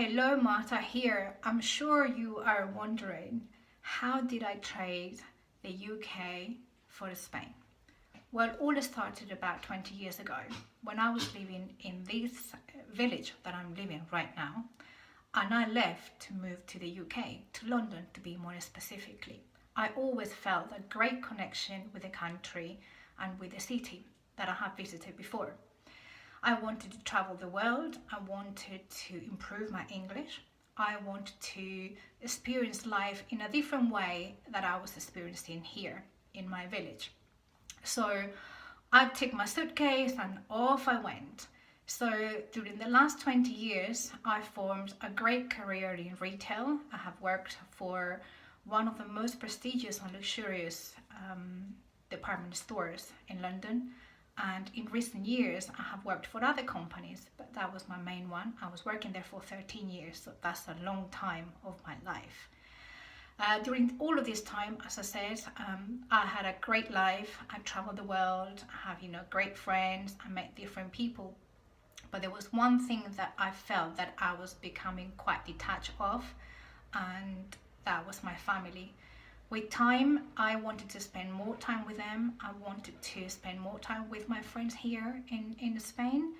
Hello, Marta here. I'm sure you are wondering, how did I trade the UK for Spain? Well, all started about 20 years ago when I was living in this village that I'm living right now, and I left to move to the UK, to London to be more specifically. I always felt a great connection with the country and with the city that I have visited before. I wanted to travel the world. I wanted to improve my English. I wanted to experience life in a different way that I was experiencing here in my village. So I took my suitcase and off I went. So during the last 20 years, I formed a great career in retail. I have worked for one of the most prestigious and luxurious department stores in London. And in recent years, I have worked for other companies, but that was my main one. I was working there for 13 years, so that's a long time of my life. During all of this time, as I said, I had a great life. I traveled the world. I have, great friends. I met different people. But there was one thing that I felt that I was becoming quite detached of, and that was my family. With time, I wanted to spend more time with them. I wanted to spend more time with my friends here in Spain.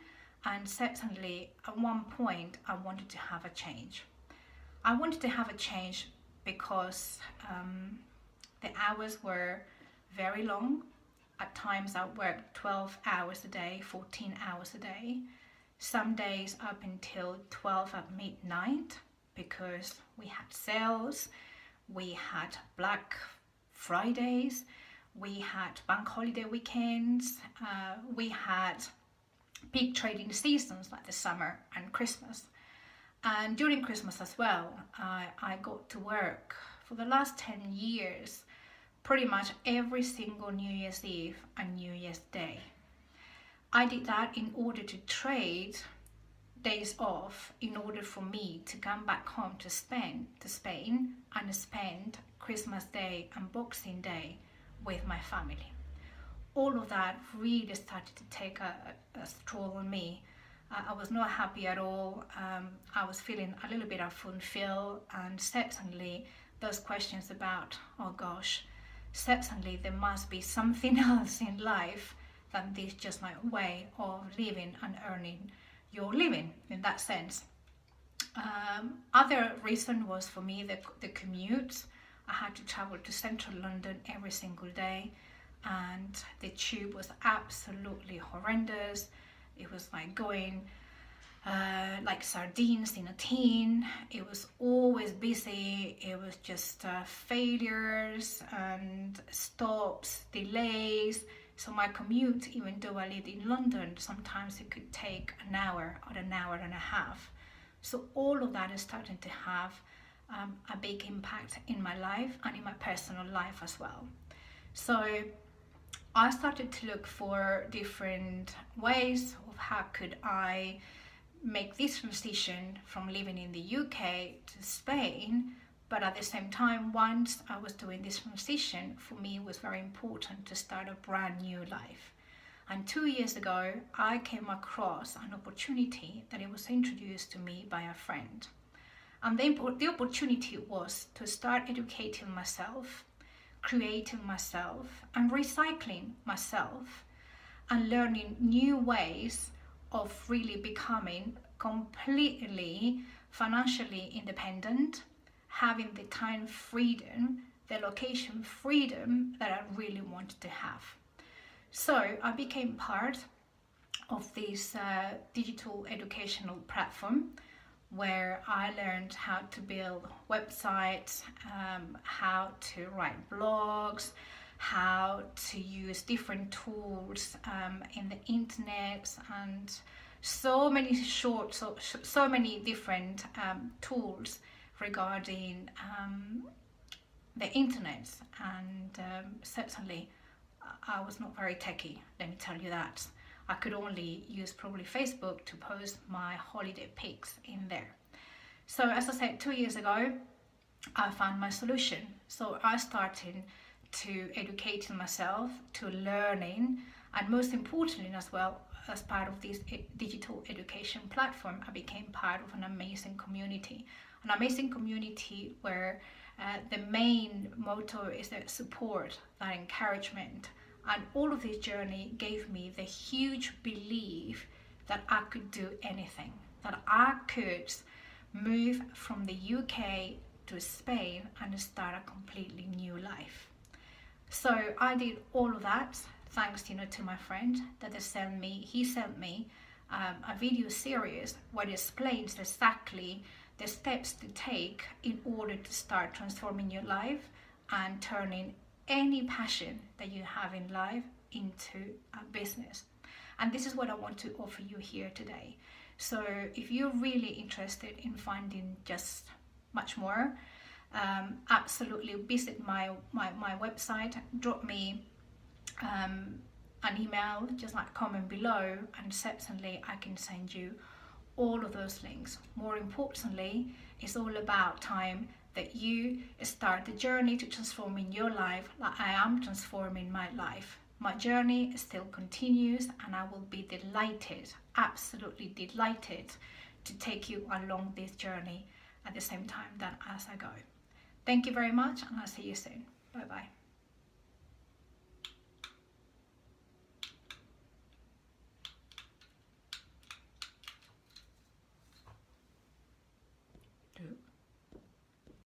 And certainly, at one point, I wanted to have a change. I wanted to have a change because the hours were very long. At times, I worked 12 hours a day, 14 hours a day. Some days up until 12 at midnight because we had sales. We had Black Fridays, we had bank holiday weekends, we had peak trading seasons like the summer and Christmas. And during Christmas as well, I got to work for the last 10 years, pretty much every single New Year's Eve and New Year's Day. I did that in order to trade days off in order for me to come back home to Spain and spend Christmas Day and Boxing Day with my family. All of that really started to take a stroll on me. I was not happy at all. I was feeling a little bit unfulfilled, and certainly those questions about, oh gosh, certainly there must be something else in life than this just my way of living and earning your living in that sense. Other reason was for me the commute. I had to travel to central London every single day, and the tube was absolutely horrendous. It was like going like sardines in a tin. It was always busy. It was just failures and stops, delays. So my commute, even though I lived in London, sometimes it could take an hour or an hour and a half. So all of that is starting to have a big impact in my life and in my personal life as well. So I started to look for different ways of how could I make this transition from living in the UK to Spain. But at the same time, once I was doing this transition, for me it was very important to start a brand new life. And 2 years ago, I came across an opportunity that it was introduced to me by a friend. And the opportunity was to start educating myself, creating myself, and recycling myself, and learning new ways of really becoming completely financially independent, having the time freedom, the location freedom that I really wanted to have. So I became part of this digital educational platform where I learned how to build websites, how to write blogs, how to use different tools in the internet, and so many different tools regarding the internet. And certainly I was not very techy, let me tell you that. I could only use probably Facebook to post my holiday pics in there. So as I said, 2 years ago, I found my solution. So I started to educate myself, to learning, and most importantly as well, as part of this digital education platform, I became part of an amazing community. An amazing community where the main motto is that support, that encouragement. And all of this journey gave me the huge belief that I could do anything, that I could move from the UK to Spain and start a completely new life. So I did all of that thanks, to my friend that he sent me a video series where it explains exactly the steps to take in order to start transforming your life and turning any passion that you have in life into a business. And this is what I want to offer you here today. So if you're really interested in finding just much more, absolutely visit my website, drop me an email, just like comment below, and certainly I can send you all of those links. More importantly, it's all about time that you start the journey to transforming your life like I am transforming my life. My journey still continues, and I will be delighted, absolutely delighted, to take you along this journey at the same time that as I go. Thank you very much, and I'll see you soon. Bye bye.